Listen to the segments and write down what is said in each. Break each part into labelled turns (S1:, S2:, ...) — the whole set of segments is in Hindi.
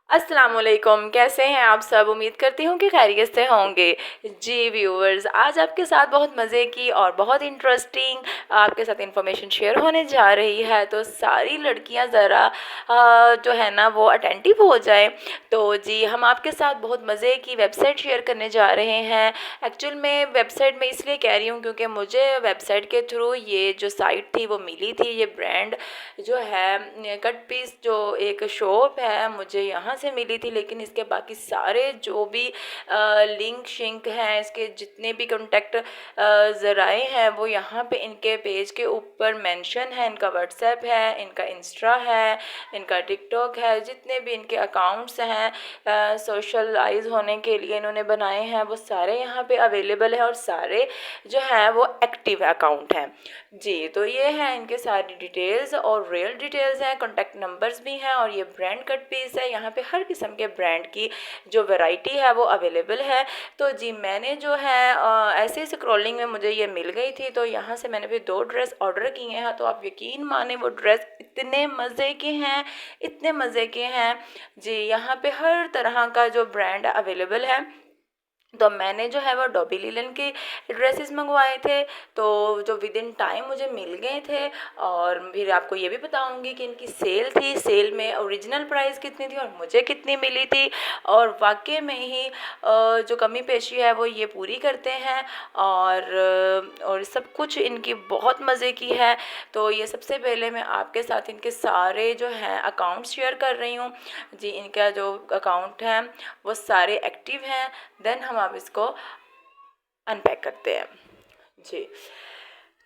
S1: अस्सलामुअलैकुम, कैसे हैं आप सब? उम्मीद करती हूँ कि खैरियत से होंगे। जी व्यूअर्स, आज आपके साथ बहुत मज़े की और बहुत इंटरेस्टिंग आपके साथ इन्फॉर्मेशन शेयर होने जा रही है। तो सारी लड़कियाँ ज़रा जो है ना वो अटेंटिव हो जाएं। तो जी हम आपके साथ बहुत मज़े की वेबसाइट शेयर करने जा रहे हैं। एक्चुअल में वेबसाइट मैं इसलिए कह रही हूँ क्योंकि मुझे वेबसाइट के थ्रू ये जो साइट थी वो मिली थी। ये ब्रांड जो है कट पीस जो एक शॉप है मुझे यहाँ से मिली थी, लेकिन इसके बाकी सारे जो भी लिंक शिंक हैं, इसके जितने भी कॉन्टैक्ट ज़राए हैं वो यहाँ पे इनके पेज के ऊपर मेंशन है। इनका व्हाट्सएप है, इनका इंस्टा है, इनका टिकटॉक है, जितने भी इनके अकाउंट्स हैं सोशलाइज होने के लिए इन्होंने बनाए हैं वो सारे यहाँ पे अवेलेबल है और सारे जो हैं वो एक्टिव अकाउंट हैं। जी तो ये हैं इनके सारी डिटेल्स और रियल डिटेल्स हैं, कॉन्टैक्ट नंबर्स भी हैं और ये ब्रांड कट पीस है। यहाँ पे हर किस्म के ब्रांड की जो वैरायटी है वो अवेलेबल है। तो जी मैंने जो है ऐसे ही स्क्रॉलिंग में मुझे ये मिल गई थी, तो यहाँ से मैंने भी 2 ड्रेस ऑर्डर किए हैं। तो आप यकीन माने वो ड्रेस इतने मज़े के हैं, इतने मज़े के हैं। जी यहाँ पे हर तरह का जो ब्रांड अवेलेबल है। तो मैंने जो है वो डॉबी लिलन के ड्रेसेस मंगवाए थे, तो जो विद इन टाइम मुझे मिल गए थे। और फिर आपको ये भी बताऊंगी कि इनकी सेल थी, सेल में ओरिजिनल प्राइस कितनी थी और मुझे कितनी मिली थी। और वाकई में ही जो कमी पेशी है वो ये पूरी करते हैं और सब कुछ इनकी बहुत मज़े की है। तो ये सबसे पहले मैं आपके साथ इनके सारे जो हैं अकाउंट शेयर कर रही हूँ। जी इनका जो अकाउंट है वो सारे एक्टिव हैं। देन हम आप इसको अनपैक करते हैं। जी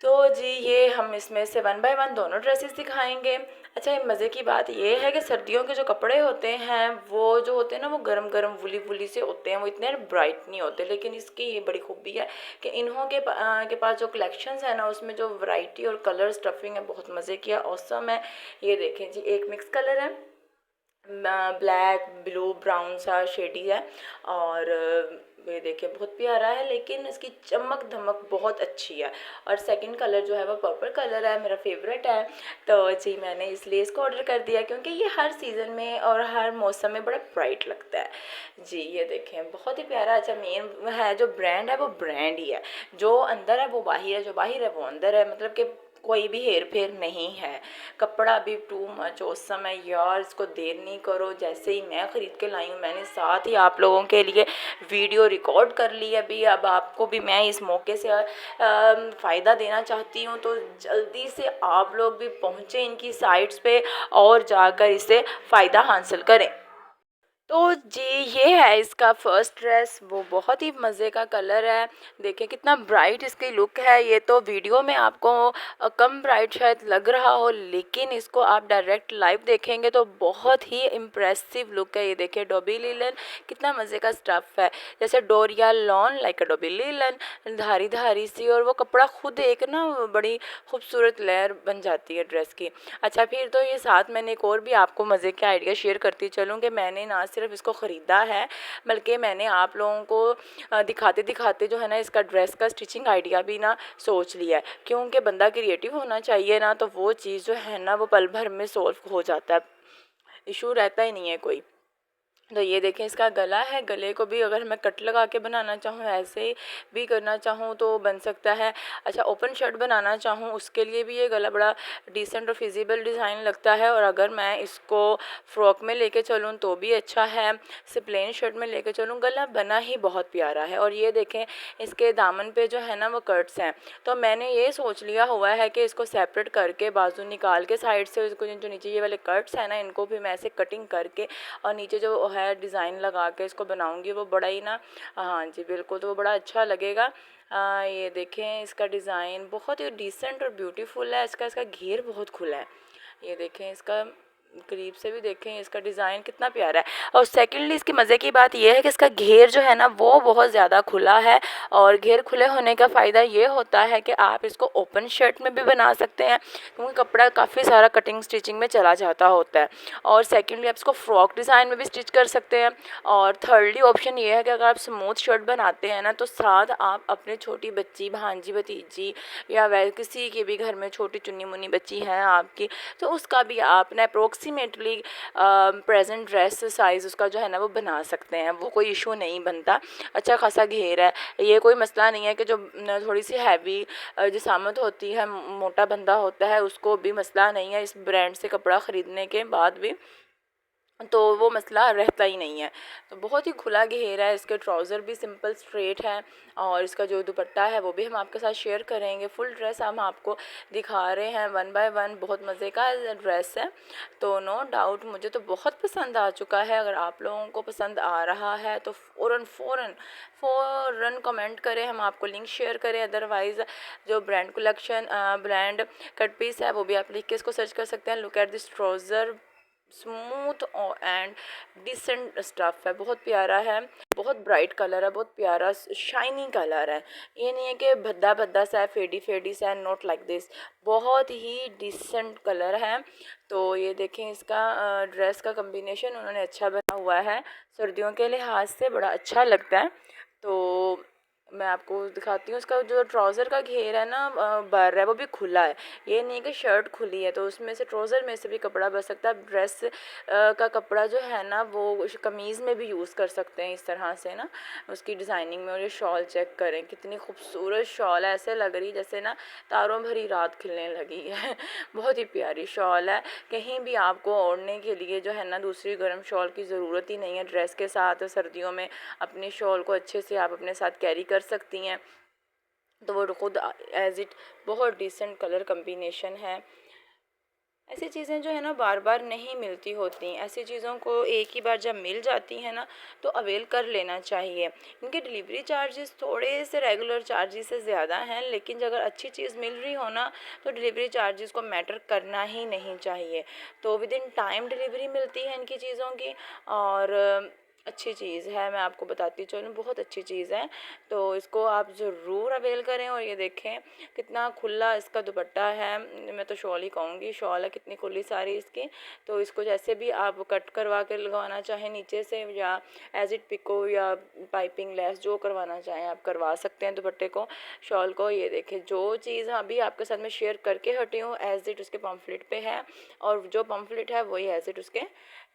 S1: तो जी ये हम इसमें से 1 बाय 1 दोनों ड्रेसेस दिखाएंगे। अच्छा ये मज़े की बात ये है कि सर्दियों के जो कपड़े होते हैं वो जो होते हैं ना वो गरम गरम वुली वुली से होते हैं, वो इतने ब्राइट नहीं होते। लेकिन इसकी ये बड़ी खूबी है कि इन्हों के पास जो कलेक्शंस है ना उसमें जो वैरायटी और कलर स्टफिंग है बहुत मज़े की है, औसम है। ये देखें जी, एक मिक्स कलर है, ब्लैक ब्लू ब्राउन सा शेडी है और ये देखिए बहुत प्यारा है, लेकिन इसकी चमक धमक बहुत अच्छी है। और सेकंड कलर जो है वो पर्पल कलर है, मेरा फेवरेट है। तो जी मैंने इसलिए इसको ऑर्डर कर दिया क्योंकि ये हर सीज़न में और हर मौसम में बड़ा ब्राइट लगता है। जी ये देखें बहुत ही प्यारा। अच्छा मेन है जो ब्रांड है वो ब्रांड ही है, जो अंदर है वो बाहर है, जो बाहर है वो अंदर है, मतलब कि कोई भी हेर फेर नहीं है। कपड़ा भी टू मच औसम है यार, इसको देर नहीं करो। जैसे ही मैं ख़रीद के लाई हूँ मैंने साथ ही आप लोगों के लिए वीडियो रिकॉर्ड कर ली है। अभी अब आपको भी मैं इस मौके से फ़ायदा देना चाहती हूँ, तो जल्दी से आप लोग भी पहुँचें इनकी साइट्स पे और जाकर इससे फ़ायदा हासिल करें। तो जी ये है इसका फर्स्ट ड्रेस, वो बहुत ही मज़े का कलर है। देखिए कितना ब्राइट इसकी लुक है। ये तो वीडियो में आपको कम ब्राइट शायद लग रहा हो, लेकिन इसको आप डायरेक्ट लाइव देखेंगे तो बहुत ही इम्प्रेसिव लुक है। ये देखिए डॉबी लिलन कितना मज़े का स्टफ़ है, जैसे डोरिया लॉन लाइक अ डॉबी लिलन, धारी धारी सी, और वो कपड़ा खुद एक ना बड़ी खूबसूरत लेयर बन जाती है ड्रेस की। अच्छा फिर तो ये साथ मैंने एक और भी आपको मज़े के आइडिया शेयर करती चलूँ कि मैंने ना सिर्फ इसको ख़रीदा है बल्कि मैंने आप लोगों को दिखाते दिखाते जो है ना इसका ड्रेस का स्टिचिंग आइडिया भी ना सोच लिया है। क्योंकि बंदा क्रिएटिव होना चाहिए ना, तो वो चीज़ जो है ना वो पल भर में सॉल्व हो जाता है, इशू रहता ही नहीं है कोई। तो ये देखें इसका गला है, गले को भी अगर मैं कट लगा के बनाना चाहूँ, ऐसे भी करना चाहूँ तो बन सकता है। अच्छा ओपन शर्ट बनाना चाहूँ उसके लिए भी ये गला बड़ा डिसेंट और फिजिबल डिज़ाइन लगता है। और अगर मैं इसको फ्रॉक में लेके चलूँ तो भी अच्छा है, से प्लेन शर्ट में लेके चलूँ, गला बना ही बहुत प्यारा है। और ये देखें इसके दामन पे जो है ना वो कट्स हैं, तो मैंने ये सोच लिया हुआ है कि इसको सेपरेट करके बाजू निकाल के साइड से इसको जो नीचे ये वाले कट्स हैं ना इनको भी मैं ऐसे कटिंग करके और नीचे जो है डिज़ाइन लगा के इसको बनाऊंगी, वो बड़ा ही ना, हाँ जी बिल्कुल, तो वो बड़ा अच्छा लगेगा। ये देखें इसका डिज़ाइन बहुत ही डिसेंट और ब्यूटीफुल है। इसका घेर बहुत खुला है, ये देखें इसका करीब से भी देखें इसका डिज़ाइन कितना प्यारा है। और सेकेंडली इसकी मज़े की बात यह है कि इसका घेर जो है ना वो बहुत ज़्यादा खुला है। और घेर खुले होने का फ़ायदा ये होता है कि आप इसको ओपन शर्ट में भी बना सकते हैं, क्योंकि कपड़ा काफ़ी सारा कटिंग स्टिचिंग में चला जाता होता है। और सेकेंडली आप इसको फ्रॉक डिज़ाइन में भी स्टिच कर सकते हैं। और थर्डली ऑप्शन ये है कि अगर आप स्मूथ शर्ट बनाते हैं ना तो साथ आप अपने छोटी बच्ची, भांजी, भतीजी या वह किसी के भी घर में छोटी चुन्नी मुन्नी बच्ची है आपकी, तो उसका भी आप ना approx approximately present dress size उसका जो है ना वो बना सकते हैं, वो कोई इशू नहीं बनता। अच्छा खासा घेर है, ये कोई मसला नहीं है कि जो थोड़ी सी हैवी जिसामत होती है, मोटा बंदा होता है, उसको भी मसला नहीं है इस ब्रांड से कपड़ा ख़रीदने के बाद भी, तो वो मसला रहता ही नहीं है। तो बहुत ही खुला घेरा है, इसके ट्राउज़र भी सिंपल स्ट्रेट है और इसका जो दुपट्टा है वो भी हम आपके साथ शेयर करेंगे। फुल ड्रेस हम आपको दिखा रहे हैं वन बाय वन, बहुत मज़े का ड्रेस है। तो नो डाउट मुझे तो बहुत पसंद आ चुका है। अगर आप लोगों को पसंद आ रहा है तो फ़ौरन कमेंट करें, हम आपको लिंक शेयर करें। अदरवाइज़ जो brand collection brand cut piece है वो भी आप लिख के इसको सर्च कर सकते हैं। Look at this trouser, smooth and decent stuff है, बहुत प्यारा है, बहुत ब्राइट कलर है, बहुत प्यारा शाइनी कलर है। ये नहीं है कि भद्दा भद्दा सा है, फेडी फेडी सा है, नॉट लाइक दिस, बहुत ही डिसेंट कलर है। तो ये देखें, इसका ड्रेस का कम्बिनेशन उन्होंने अच्छा बना हुआ है, सर्दियों के लिहाज से बड़ा अच्छा लगता है। तो मैं आपको दिखाती हूँ, उसका जो ट्राउज़र का घेर है ना बर है, वो भी खुला है। ये नहीं कि शर्ट खुली है तो उसमें से ट्राउज़र में से भी कपड़ा बच सकता है। ड्रेस का कपड़ा जो है ना वो कमीज़ में भी यूज़ कर सकते हैं इस तरह से ना, उसकी डिज़ाइनिंग में। और ये शॉल चेक करें, कितनी खूबसूरत शॉल है, ऐसे लग रही जैसे ना तारों भरी रात खिलने लगी है। बहुत ही प्यारी शॉल है, कहीं भी आपको ओढ़ने के लिए जो है ना दूसरी गर्म शॉल की ज़रूरत ही नहीं है। ड्रेस के साथ सर्दियों में अपनी शॉल को अच्छे से आप अपने साथ कैरी कर सकती हैं। तो वो खुद एज इट बहुत डिसेंट कलर कम्बिनेशन है। ऐसी चीज़ें जो है ना बार बार नहीं मिलती होती, ऐसी चीज़ों को एक ही बार जब मिल जाती हैं ना तो अवेल कर लेना चाहिए। इनके डिलीवरी चार्जेस थोड़े से रेगुलर चार्जेस से ज़्यादा हैं, लेकिन अगर अच्छी चीज़ मिल रही हो ना तो डिलीवरी चार्जेस को मैटर करना ही नहीं चाहिए। तो विद इन टाइम डिलीवरी मिलती है इनकी चीज़ों की, और अच्छी चीज़ है, मैं आपको बताती चलूँ, बहुत अच्छी चीज़ है। तो इसको आप ज़रूर अवेल करें। और ये देखें कितना खुला इसका दुपट्टा है, मैं तो शॉल ही कहूँगी, शॉल है, कितनी खुली सारी इसकी। तो इसको जैसे भी आप कट करवा के लगवाना चाहें नीचे से, या एज इट पिको या पाइपिंग लेस जो करवाना चाहें आप करवा सकते हैं दुपट्टे को, शॉल को। ये देखें, जो चीज़ अभी आपके साथ में शेयर करके हटी हूँ एज इट उसके पम्फलेट पे है, और जो पम्फलेट है वही एज इट उसके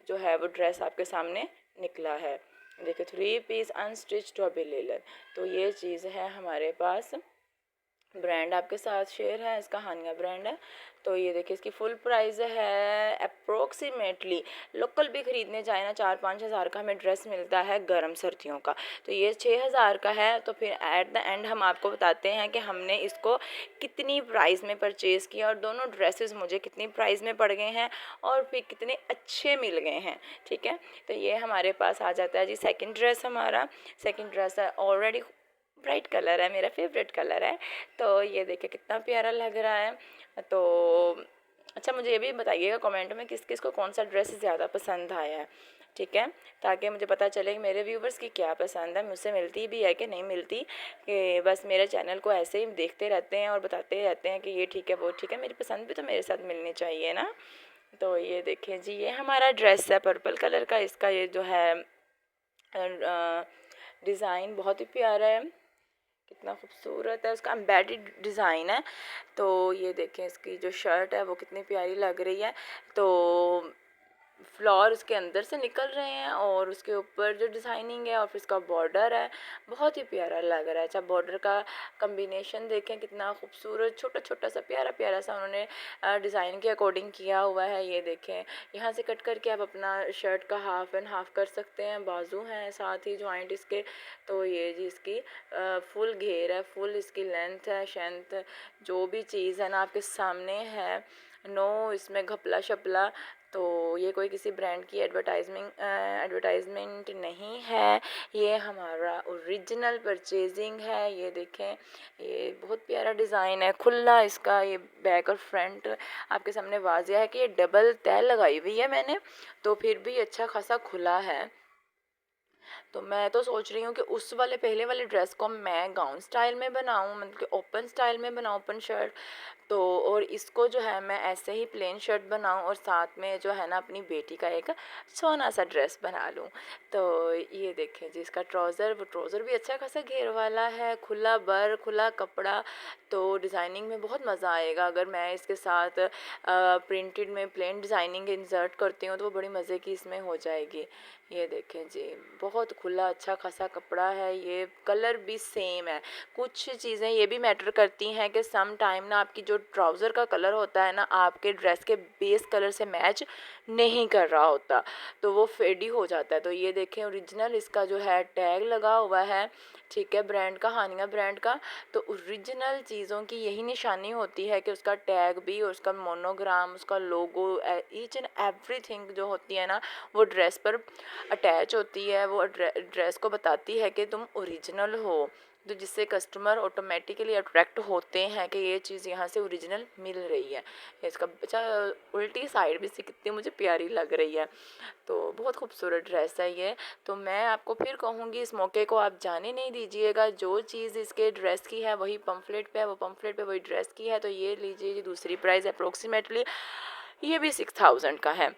S1: जो है वो ड्रेस आपके सामने निकला है। देखिए, 3 पीस अनस्टिच टॉबी लेलन, तो ये चीज़ है हमारे पास। ब्रांड आपके साथ शेयर है, इसका हानिया ब्रांड है। तो ये देखिए, इसकी फुल प्राइस है अप्रोक्सीमेटली, लोकल भी ख़रीदने जाए ना 4-5 हज़ार का हमें ड्रेस मिलता है गर्म सर्दियों का, तो ये 6 हज़ार का है। तो फिर एट द एंड हम आपको बताते हैं कि हमने इसको कितनी प्राइस में परचेज़ किया और दोनों ड्रेसेस मुझे कितनी प्राइस में पड़ गए हैं और फिर कितने अच्छे मिल गए हैं। ठीक है, तो ये हमारे पास आ जाता है जी सेकंड ड्रेस। हमारा सेकंड ड्रेस है ऑलरेडी ब्राइट कलर है, मेरा फेवरेट कलर है। तो ये देखिए कितना प्यारा लग रहा है। तो अच्छा, मुझे ये भी बताइएगा कमेंट में किस किस को कौन सा ड्रेस ज़्यादा पसंद आया है, ठीक है, ताकि मुझे पता चले कि मेरे व्यूवर्स की क्या पसंद है, मुझसे मिलती भी है कि नहीं मिलती, कि बस मेरे चैनल को ऐसे ही देखते रहते हैं और बताते रहते हैं कि ये ठीक है वो ठीक है, मेरी पसंद भी तो मेरे साथ मिलनी चाहिए ना। तो ये देखें जी, ये हमारा ड्रेस है पर्पल कलर का, इसका ये जो है डिज़ाइन बहुत ही प्यारा है, कितना खूबसूरत है, उसका एम्बेडेड डिज़ाइन है। तो ये देखें, इसकी जो शर्ट है वो कितनी प्यारी लग रही है। तो फ्लावर उसके अंदर से निकल रहे हैं और उसके ऊपर जो डिज़ाइनिंग है और फिर इसका बॉर्डर है, बहुत ही प्यारा लग रहा है। अच्छा, बॉर्डर का कम्बिनेशन देखें कितना खूबसूरत, छोटा छोटा सा प्यारा प्यारा सा उन्होंने डिज़ाइन के अकॉर्डिंग किया हुआ है। ये देखें, यहाँ से कट करके आप अपना शर्ट का हाफ़ एंड हाफ़ कर सकते हैं, बाजू हैं साथ ही जॉइंट इसके। तो ये जी इसकी फुल घेर है, फुल इसकी लेंथ है, शेंथ, जो भी चीज़ है ना आपके सामने है, नो इसमें घपला शपला। तो ये कोई किसी ब्रांड की एडवर्टाइजमेंट नहीं है, ये हमारा ओरिजिनल परचेजिंग है। ये देखें, ये बहुत प्यारा डिज़ाइन है, खुला इसका ये बैक और फ्रंट आपके सामने वाज़िया है कि ये डबल तह लगाई हुई है मैंने, तो फिर भी अच्छा खासा खुला है। तो मैं तो सोच रही हूँ कि उस वाले पहले वाले ड्रेस को मैं गाउन स्टाइल में बनाऊँ, मतलब कि ओपन स्टाइल में बनाऊँ, ओपन शर्ट। तो और इसको जो है मैं ऐसे ही प्लेन शर्ट बनाऊँ और साथ में जो है ना अपनी बेटी का एक सोना सा ड्रेस बना लूँ। तो ये देखें जी, इसका ट्राउज़र, वो ट्राउज़र भी अच्छा खासा घेर वाला है, खुला बर खुला कपड़ा। तो डिज़ाइनिंग में बहुत मज़ा आएगा अगर मैं इसके साथ प्रिंटेड में प्लेन डिज़ाइनिंग इंसर्ट करती हूँ तो वो बड़ी मज़े की इसमें हो जाएगी। ये देखें जी, बहुत खुला अच्छा खासा कपड़ा है, ये कलर भी सेम है। कुछ चीज़ें ये भी मैटर करती हैं कि सम टाइम ना आपकी जो ट्राउज़र का कलर होता है ना आपके ड्रेस के बेस कलर से मैच नहीं कर रहा होता, तो वो फेडी हो जाता है। तो ये देखें, ओरिजिनल इसका जो है टैग लगा हुआ है, ठीक है, ब्रांड का, हानिया ब्रांड का। तो ओरिजिनल चीज़ों की यही निशानी होती है कि उसका टैग भी और उसका मोनोग्राम, उसका लोगो, ईच एंड एवरीथिंग जो होती है ना वो ड्रेस पर अटैच होती है, वो ड्रेस को बताती है कि तुम ओरिजिनल हो। तो जिससे कस्टमर ऑटोमेटिकली अट्रैक्ट होते हैं कि ये चीज़ यहाँ से ओरिजिनल मिल रही है। इसका अच्छा उल्टी साइड भी से कितनी मुझे प्यारी लग रही है। तो बहुत खूबसूरत ड्रेस है ये। तो मैं आपको फिर कहूँगी, इस मौके को आप जाने नहीं दीजिएगा। जो चीज़ इसके ड्रेस की है वही पम्फलेट पे है, वो पम्फलेट पे वही ड्रेस की है। तो ये लीजिए, ये दूसरी प्राइस अप्रोक्सीमेटली ये भी 6000 का है।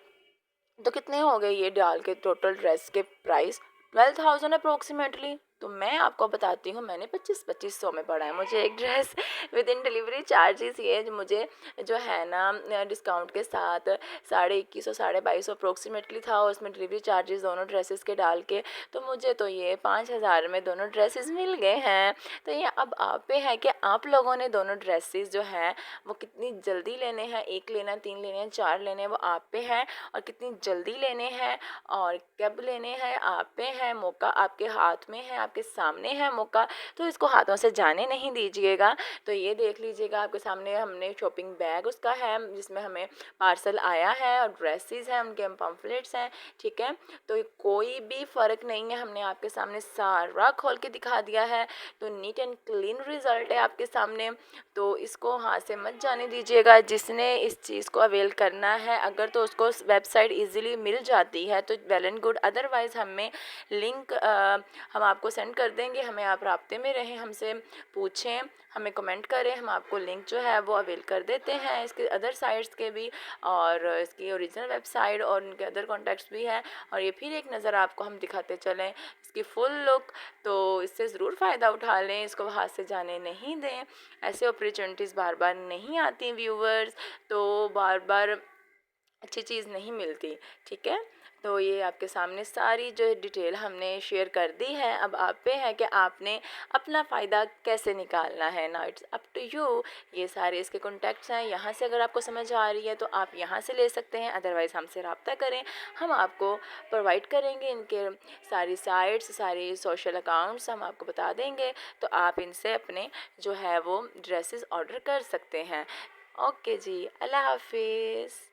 S1: तो कितने हो गए ये डाल के टोटल ड्रेस के प्राइस? 12,000 अप्रोक्सीमेटली। तो मैं आपको बताती हूँ, मैंने 25-2500 में पड़ा है मुझे एक dress with in delivery charges. ये जो मुझे जो है ना डिस्काउंट के साथ 21,500 22,500 अप्रोक्सीमेटली था, और उसमें डिलीवरी चार्जेस दोनों ड्रेसेस के डाल के तो मुझे तो ये 5,000 में दोनों ड्रेसेस मिल गए हैं। तो ये अब आप पे है कि आप लोगों ने दोनों ड्रेसेस जो हैं वो कितनी जल्दी लेने हैं, 1 लेना, 3 लेने हैं, 4 लेने हैं, वो आप पे है। और कितनी जल्दी लेने हैं और कब लेने हैं आप पे है। मौका आपके हाथ में है, आपके सामने है मौका, तो इसको हाथों से जाने नहीं दीजिएगा। तो ये देख लीजिएगा, आपके सामने हमने शॉपिंग बैग उसका है जिसमें हमें पार्सल आया है और ड्रेसेस हैं, उनके पम्फलेट्स हैं, ठीक है। तो कोई भी फ़र्क नहीं है, हमने आपके सामने सारा खोल के दिखा दिया है। तो नीट एंड क्लीन रिज़ल्ट है आपके सामने। तो इसको हाथ से मत जाने दीजिएगा। जिसने इस चीज़ को अवेल करना है अगर, तो उसको वेबसाइट इजीली मिल जाती है तो वेल एंड गुड। अदरवाइज़ हमें लिंक हम आपको सेंड कर देंगे, हमें आप राब्ते में रहें, हमसे पूछें, हमें कमेंट करें, हम आपको लिंक जो है वो अवेल कर देते हैं इसके अदर साइट्स के भी, और इसकी ओरिजिनल वेबसाइट और उनके अदर कॉन्टैक्ट्स भी हैं। और ये फिर एक नज़र आपको हम दिखाते चलें इसकी फुल लुक। तो इससे ज़रूर फ़ायदा उठा लें, इसको हाथ से जाने नहीं दें। ऐसे अपॉर्चुनिटीज़ बार बार नहीं आती व्यूवर्स, तो बार बार अच्छी चीज़ नहीं मिलती, ठीक है। तो ये आपके सामने सारी जो डिटेल हमने शेयर कर दी है। अब आप पे है कि आपने अपना फ़ायदा कैसे निकालना है ना, इट्स अप टू यू। ये सारे इसके कॉन्टैक्ट्स हैं, यहाँ से अगर आपको समझ आ रही है तो आप यहाँ से ले सकते हैं, अदरवाइज़ हमसे रब्ता करें, हम आपको प्रोवाइड करेंगे इनके सारी साइट्स, सारी सोशल अकाउंट्स हम आपको बता देंगे। तो आप इनसे अपने जो है वो ड्रेसेस ऑर्डर कर सकते हैं। ओके जी, अल्लाह हाफिज़।